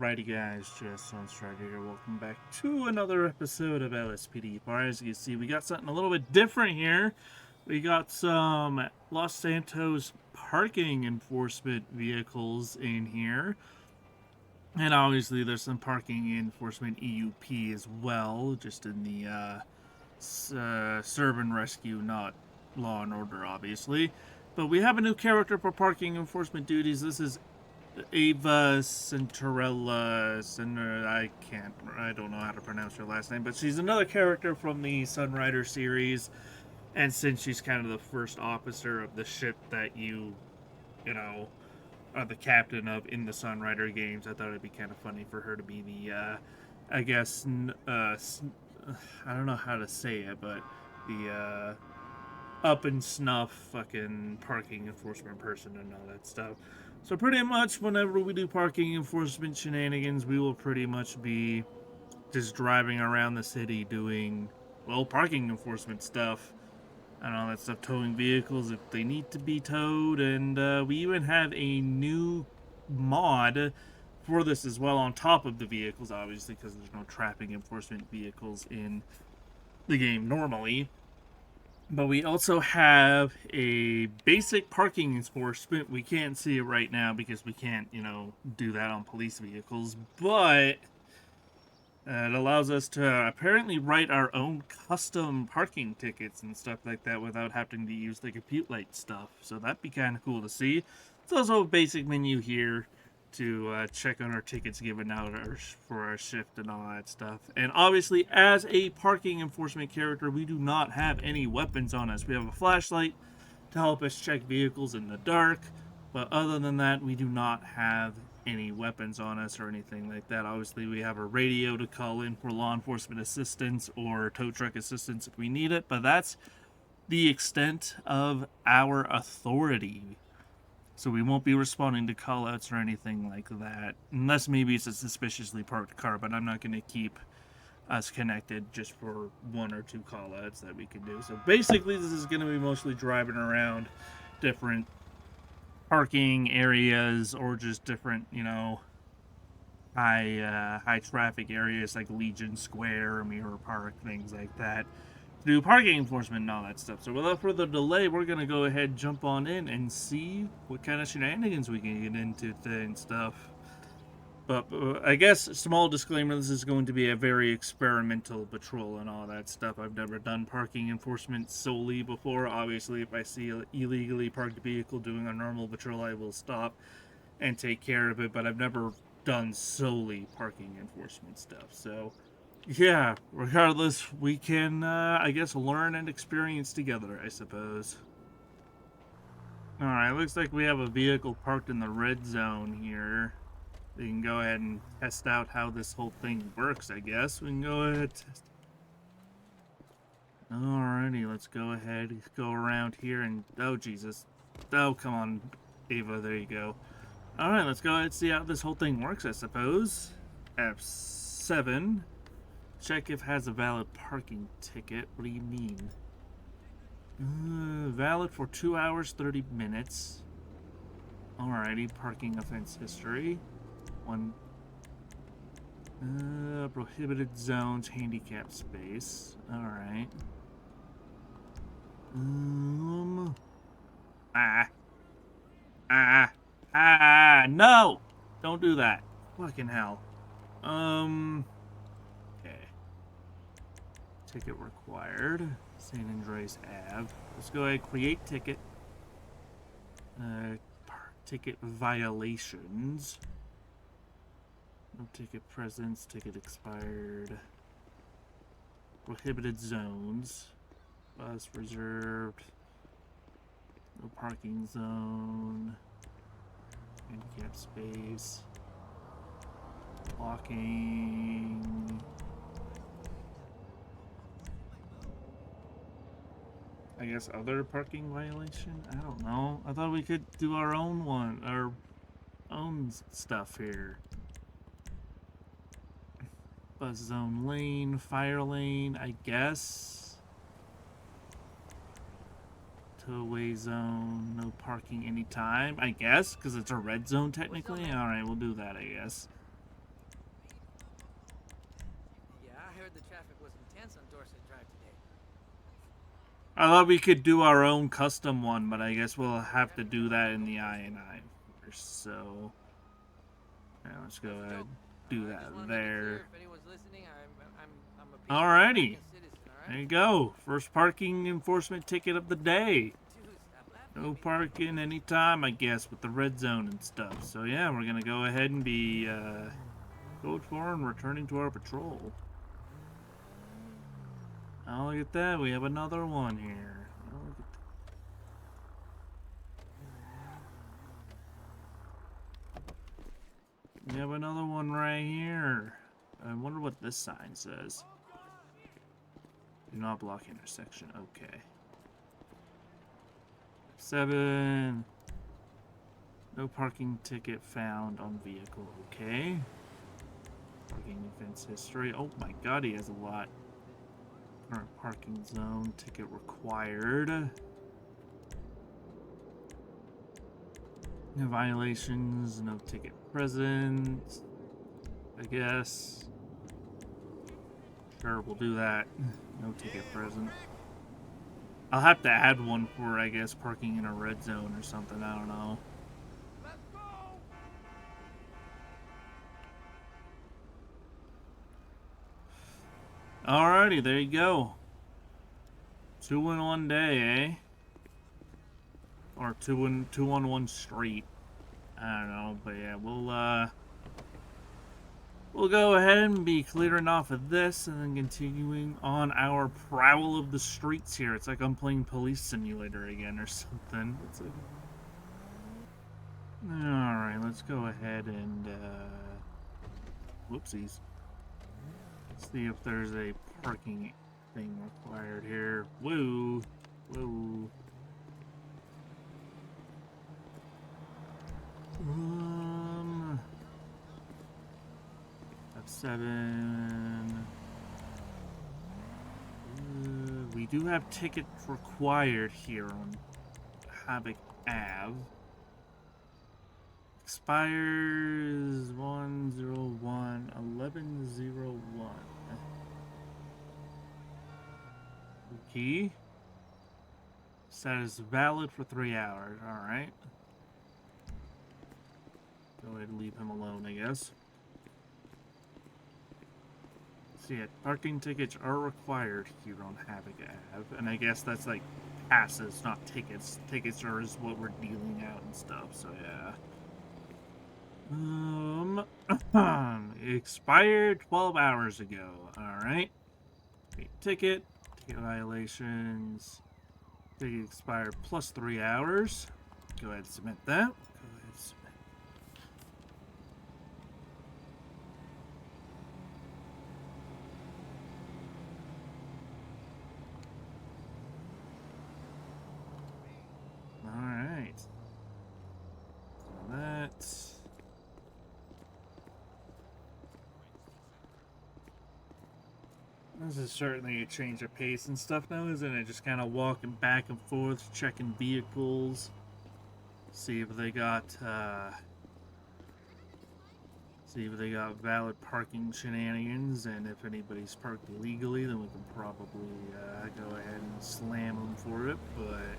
Alrighty guys, just on Strider here. Welcome back to another episode of LSPDFR. As you can see, we got something a little bit different here. We got some Los Santos parking enforcement vehicles in here. And obviously there's some parking enforcement EUP as well, just in the serve and rescue, not law and order obviously. But we have a new character for parking enforcement duties. This is Ava Cinderella, I don't know how to pronounce her last name, but she's another character from the Sunrider series, and since she's kind of the first officer of the ship that you know, are the captain of in the Sunrider games, I thought it'd be kind of funny for her to be the, I guess, I don't know how to say it, but the, up and snuff fucking parking enforcement person and all that stuff. So pretty much whenever we do parking enforcement shenanigans, we will pretty much be just driving around the city doing, well, parking enforcement stuff and all that stuff, towing vehicles if they need to be towed, and we even have a new mod for this as well on top of the vehicles, obviously, because there's no traffic enforcement vehicles in the game normally. But we also have a basic parking enforcement. We can't see it right now because we can't, do that on police vehicles. But it allows us to apparently write our own custom parking tickets and stuff like that without having to use the compute light stuff. So that'd be kind of cool to see. It's also a basic menu here to check on our tickets given out for our shift and all that stuff. And obviously, as a parking enforcement character, we do not have any weapons on us. We have a flashlight to help us check vehicles in the dark, but other than that, we do not have any weapons on us or anything like that. Obviously, we have a radio to call in for law enforcement assistance or tow truck assistance if we need it, but that's the extent of our authority. So we won't be responding to callouts or anything like that. Unless maybe it's a suspiciously parked car, but I'm not going to keep us connected just for one or two callouts that we can do. So basically this is going to be mostly driving around different parking areas or just different, high traffic areas like Legion Square, Mirror Park, things like that. Do parking enforcement and all that stuff. So without further delay, we're going to go ahead and jump on in and see what kind of shenanigans we can get into and stuff. But I guess, small disclaimer, this is going to be a very experimental patrol and all that stuff. I've never done parking enforcement solely before. Obviously, if I see an illegally parked vehicle doing a normal patrol, I will stop and take care of it. But I've never done solely parking enforcement stuff. So yeah, regardless, we can, I guess, learn and experience together, I suppose. Alright, looks like we have a vehicle parked in the red zone here. We can go ahead and test out how this whole thing works, I guess. We can go ahead and test. Alrighty, let's go ahead, go around here and, oh Jesus. Oh, come on, Ava, there you go. Alright, let's go ahead and see how this whole thing works, I suppose. F7. Check if has a valid parking ticket. What do you mean? Valid for 2 hours, 30 minutes. Alrighty, parking offense history. One. Prohibited zones, handicap space. Alright. No! Don't do that. Fucking hell. Ticket required. San Andreas Ave. Let's go ahead and create ticket. Ticket violations. No ticket presence. Ticket expired. Prohibited zones. Bus reserved. No parking zone. Handicap space. Blocking. I guess other parking violation? I don't know. I thought we could do our own stuff here. Bus zone lane, fire lane, I guess. Towaway zone, no parking anytime, I guess, because it's a red zone technically. Alright, we'll do that, I guess. heard the traffic was intense on Dorset Drive today. I thought we could do our own custom one, but I guess we'll have to do that in the INI first. So, yeah, let's go ahead and do that there. If anyone's listening, I'm a Alrighty, citizen, there you go. First parking enforcement ticket of the day. Dude, stop laughing. No parking anytime, I guess, with the red zone and stuff. So yeah, we're gonna go ahead and be code 4 and returning to our patrol. Oh, look at that. We have another one here. Oh, look at we have another one right here. I wonder what this sign says. Do not block intersection. Okay. 7. No parking ticket found on vehicle. Okay. Parking offense history. Oh my god, he has a lot. Current parking zone. Ticket required. No violations. No ticket present. I guess. Sure, we'll do that. No ticket present. I'll have to add one for, I guess, parking in a red zone or something. I don't know. Let's go! Alrighty, there you go. 2 in 1 day, eh? Or 2 on 1 street. I don't know, but yeah, we'll go ahead and be clearing off of this and then continuing on our prowl of the streets here. It's like I'm playing Police Simulator again or something. It's like... Alright, let's go ahead and whoopsies. See if there's a parking thing required here. Whoa. Whoa. F7. We do have tickets required here on Havoc Ave. Expires 1/01/11/01. Okay. Says valid for 3 hours. Alright. Go ahead and leave him alone, I guess. See it. Parking tickets are required here on Havoc Ave. And I guess that's like passes, not tickets. Tickets are is what we're dealing out and stuff, so yeah. Expired 12 hours ago. Alright. Ticket violations. Ticket expired plus 3 hours. Go ahead and submit that. Go ahead and submit. Alright. That. This is certainly a change of pace and stuff now, isn't it? Just kind of walking back and forth, checking vehicles, see if they got valid parking shenanigans, and if anybody's parked illegally, then we can probably go ahead and slam them for it. But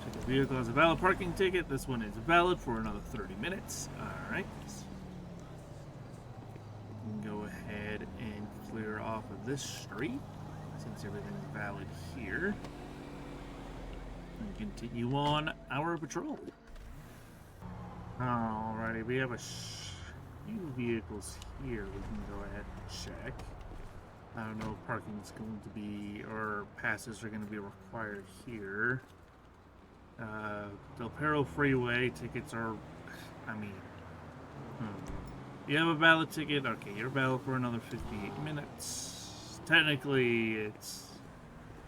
check the vehicle has a valid parking ticket. This one is valid for another 30 minutes. All right. We can go ahead and clear off of this street since everything's valid here and continue on our patrol. Alrighty, we have a few vehicles here we can go ahead and check. I don't know if parking's going to be, or passes are going to be required here. Del Perro Freeway tickets are, you have a valid ticket? Okay, you're valid for another 58 minutes. Technically, it's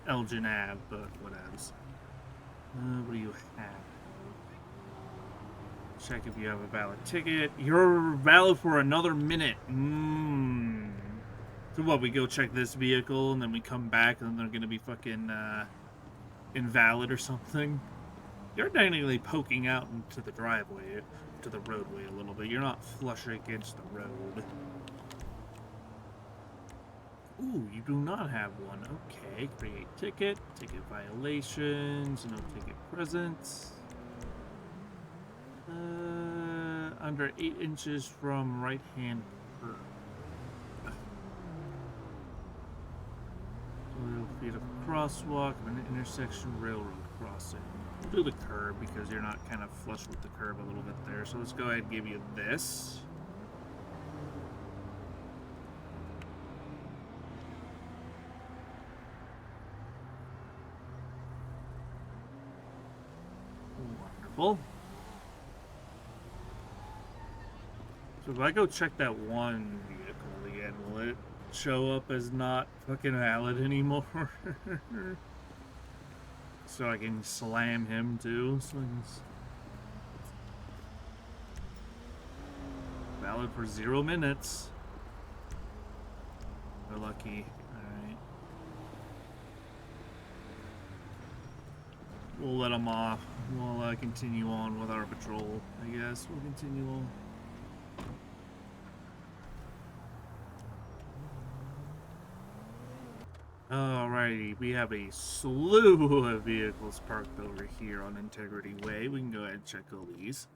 Elgin Ave, but whatevs. What do you have? Check if you have a valid ticket. You're valid for another minute. So what, we go check this vehicle, and then we come back, and they're gonna be fucking, invalid or something? You're technically poking out into the driveway, to the roadway a little bit. You're not flush against the road. Ooh, you do not have one. Okay, create ticket, ticket violations, no ticket presence. Under 8 inches from right hand curb. 12 feet of crosswalk of an intersection railroad crossing. We'll do the curb because you're not kind of flush with the curb a little bit there. So let's go ahead and give you this. Wonderful. So if I go check that one vehicle again, will it show up as not fucking valid anymore? So I can slam him too. So valid for 0 minutes. We're lucky. Alright. We'll let him off. We'll continue on with our patrol, I guess. We'll continue on. Alrighty, we have a slew of vehicles parked over here on Integrity Way. We can go ahead and check all these.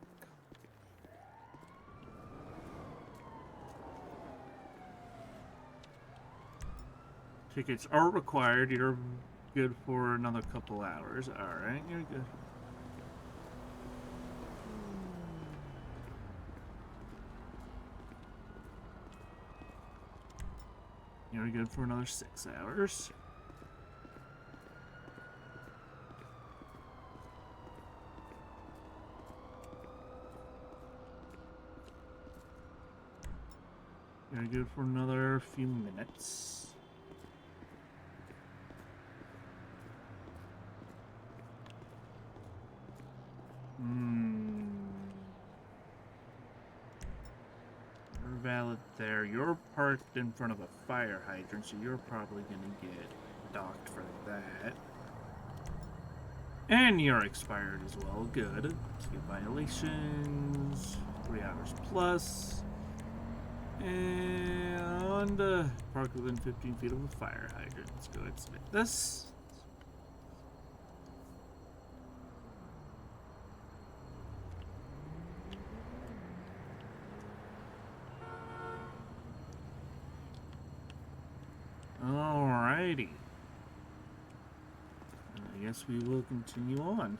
Tickets are required. You're good for another couple hours. Alright, you're good. You're good for another 6 hours. You're good for another few minutes. You're valid there. You're parked in front of a fire hydrant, so you're probably gonna get docked for that. And you're expired as well. Good. Ticket violations. 3 hours plus. And parked within 15 feet of a fire hydrant. Let's go ahead and submit this. Alrighty. I guess we will continue on.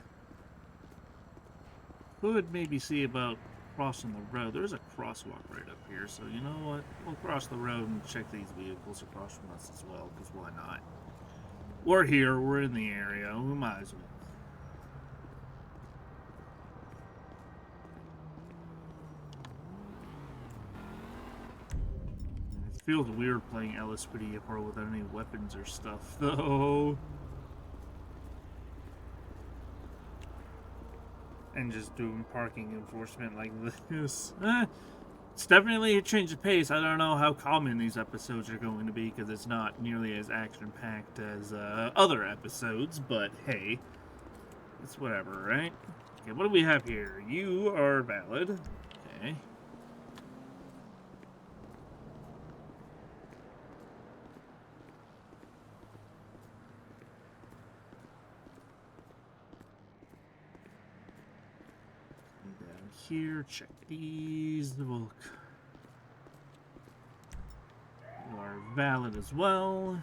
Could maybe see about crossing the road. There's a crosswalk right up here, so you know what? We'll cross the road and check these vehicles across from us as well, because why not? We're here, we're in the area, we might as well. It feels weird playing LSPDFR without any weapons or stuff, though. And just doing parking enforcement like this. It's definitely a change of pace. I don't know how common these episodes are going to be because it's not nearly as action-packed as other episodes, but hey, it's whatever, right? Okay, what do we have here? You are valid. Okay. Down here, check these. We'll You are valid as well.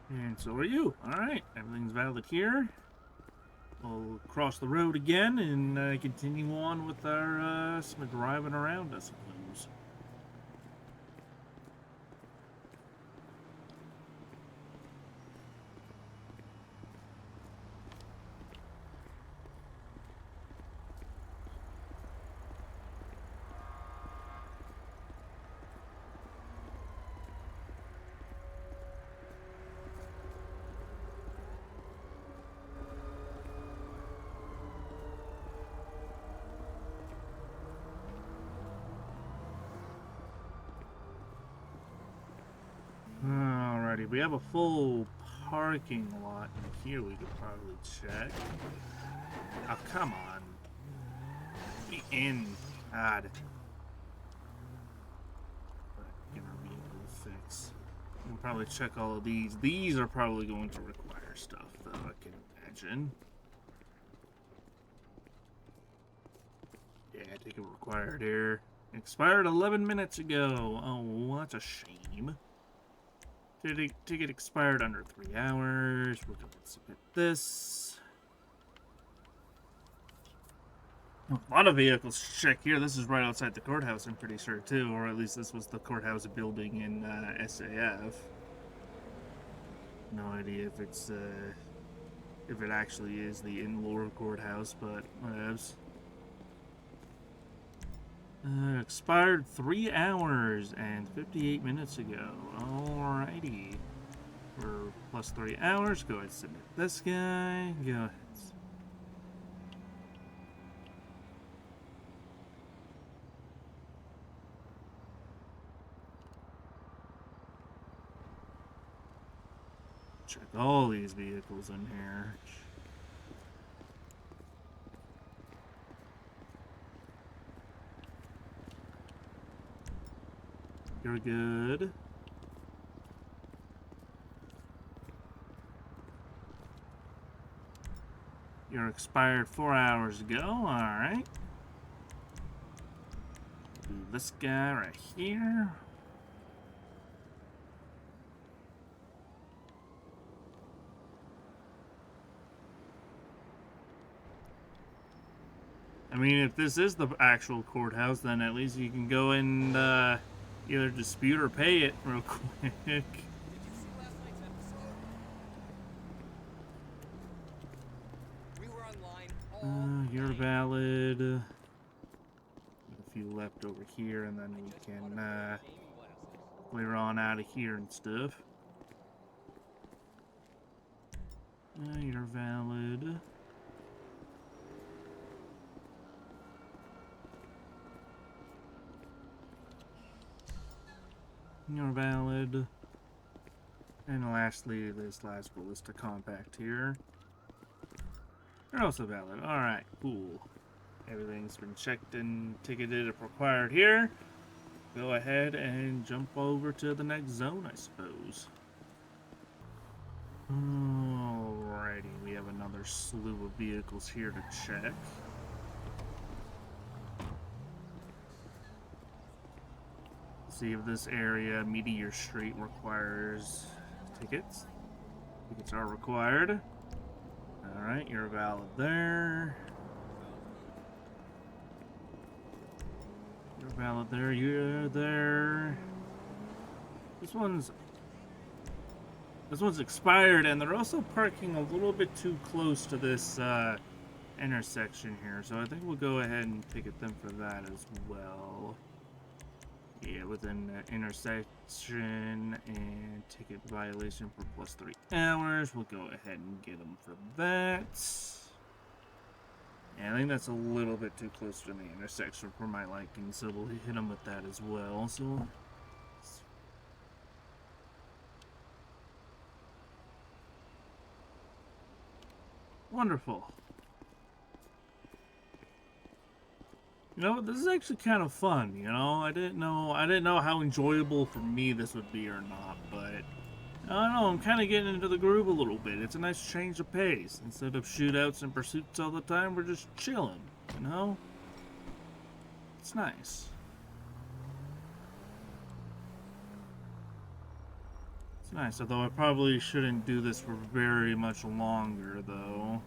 And so are you. Alright, everything's valid here. We'll cross the road again and continue on with our some driving around, I suppose. Alrighty, we have a full parking lot in here we could probably check. Oh, come on. Be in. God. Fix. We'll probably check all of these. These are probably going to require stuff, though, I can imagine. Yeah, ticket required here. Expired 11 minutes ago. Oh, that's a shame. Ticket expired under 3 hours. We're going to submit this. A lot of vehicles to check here. This is right outside the courthouse, I'm pretty sure, too. Or at least this was the courthouse building in SAF. No idea if it's, if it actually is the in-lore courthouse, but whatevs. Expired 3 hours and 58 minutes ago. Alrighty. For plus 3 hours, go ahead and submit this guy. Go ahead. Check all these vehicles in here. You're good. You're expired 4 hours ago. Alright. Do this guy right here. I mean, if this is the actual courthouse, then at least you can go and either dispute or pay it real quick. Did you see last night's episode? We were online all You're night. valid. A few left over here, and then we can clear on out of here and stuff. You're valid. You're valid. And lastly, this last ballista compact here. You're also valid. Alright, cool. Everything's been checked and ticketed if required here. Go ahead and jump over to the next zone, I suppose. Alrighty, we have another slew of vehicles here to check. See if this area, Meteor Street, requires tickets. Tickets are required. Alright, you're valid there. You're valid there, you're there. This one's expired, and they're also parking a little bit too close to this intersection here, so I think we'll go ahead and ticket them for that as well. Yeah, within the intersection and ticket violation for plus 3 hours. We'll go ahead and get them for that. Yeah, I think that's a little bit too close to the intersection for my liking, so we'll hit them with that as well. So, wonderful. You know, this is actually kind of fun, you know? I didn't know how enjoyable for me this would be or not, but I don't know, I'm kind of getting into the groove a little bit. It's a nice change of pace. Instead of shootouts and pursuits all the time, we're just chilling, you know? It's nice. It's nice, although I probably shouldn't do this for very much longer, though.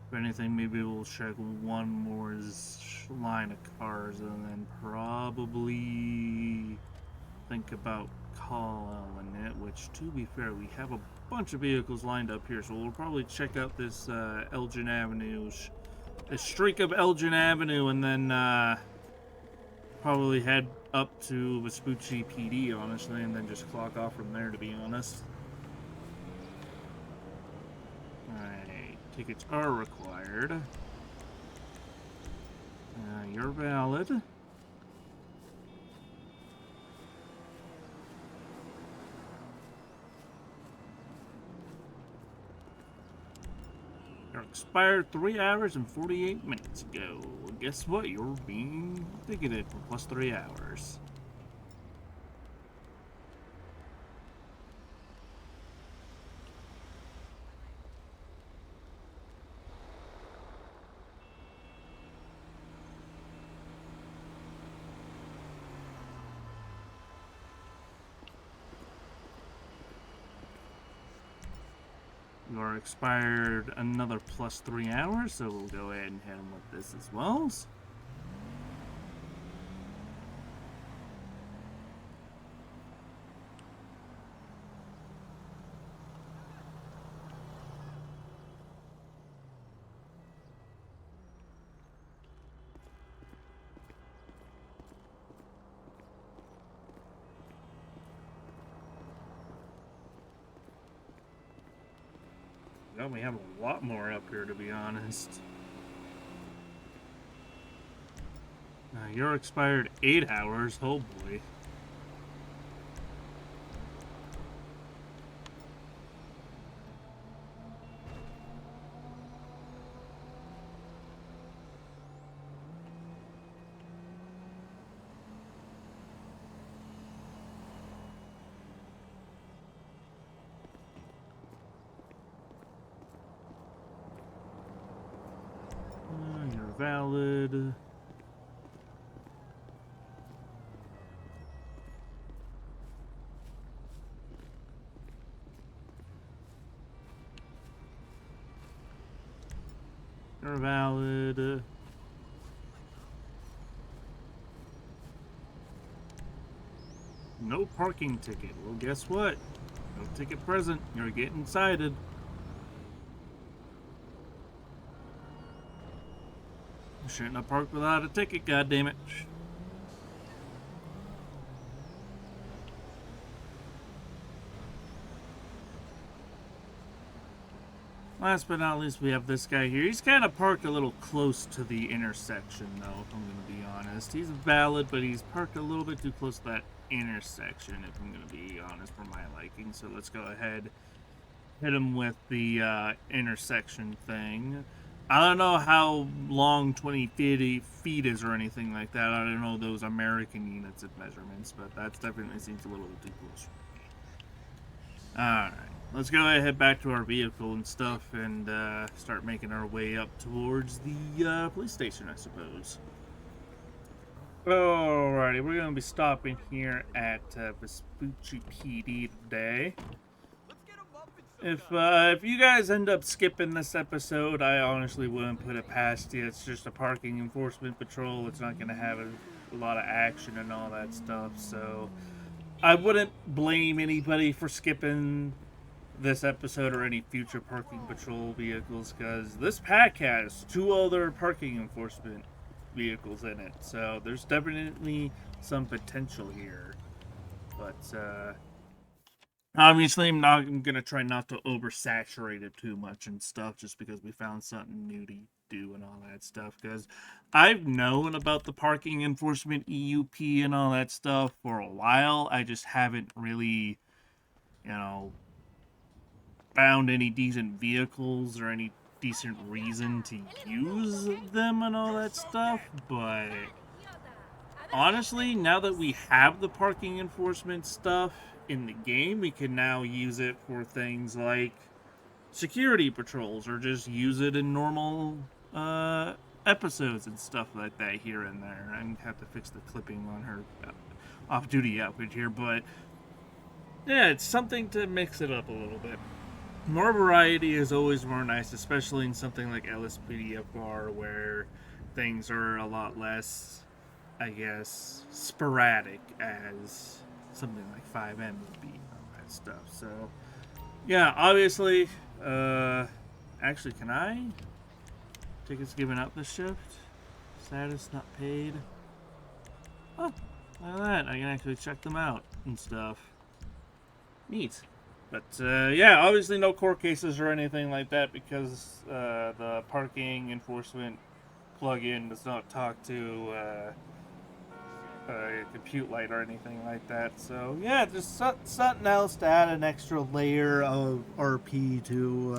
If anything, maybe we'll check one more line of cars and then probably think about calling it, which, to be fair, we have a bunch of vehicles lined up here, so we'll probably check out this Elgin Avenue, this streak of Elgin Avenue, and then probably head up to Vespucci PD, honestly, and then just clock off from there, to be honest. Tickets are required. You're valid. Your expired 3 hours and 48 minutes ago. Well, guess what? You're being ticketed for plus 3 hours. You're expired another plus 3 hours, so we'll go ahead and hit him with this as well. Well, we have a lot more up here, to be honest. You're expired 8 hours. Oh boy. You're valid. You're valid. No parking ticket. Well, guess what? No ticket present. You're getting cited. You shouldn't have parked without a ticket, goddammit. Last but not least, we have this guy here. He's kind of parked a little close to the intersection, though, if I'm going to be honest. He's valid, but he's parked a little bit too close to that intersection, if I'm going to be honest, for my liking. So let's go ahead, hit him with the intersection thing. I don't know how long 20 feet is or anything like that. I don't know those American units of measurements, but that definitely seems a little too close for me. Alright. Let's go ahead and head back to our vehicle and stuff and start making our way up towards the police station, I suppose. Alrighty, we're going to be stopping here at Vespucci PD today. If you guys end up skipping this episode, I honestly wouldn't put it past you. It's just a parking enforcement patrol. It's not going to have a lot of action and all that stuff, so I wouldn't blame anybody for skipping this episode or any future parking patrol vehicles, because this pack has 2 other parking enforcement vehicles in it, so there's definitely some potential here. But obviously I'm gonna try not to oversaturate it too much and stuff, just because we found something new to do and all that stuff, because I've known about the parking enforcement EUP and all that stuff for a while. I just haven't really, found any decent vehicles or any decent reason to use them and all that stuff. But honestly, now that we have the parking enforcement stuff in the game, we can now use it for things like security patrols, or just use it in normal episodes and stuff like that here and there. I'm gonna have to fix the clipping on her off-duty outfit here, but yeah, it's something to mix it up a little bit. More variety is always more nice, especially in something like LSPDFR, where things are a lot less, I guess, sporadic as something like 5M would be and all that stuff. So, yeah, obviously, actually, can I? Tickets given out this shift? Status not paid? Oh, look at that. I can actually check them out and stuff. Neat. But, yeah, obviously no court cases or anything like that, because the parking enforcement plugin does not talk to compute light or anything like that. So yeah, just something else to add an extra layer of RP to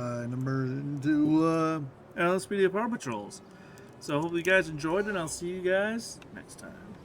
LSPDFR patrols. So hopefully you guys enjoyed it, and I'll see you guys next time.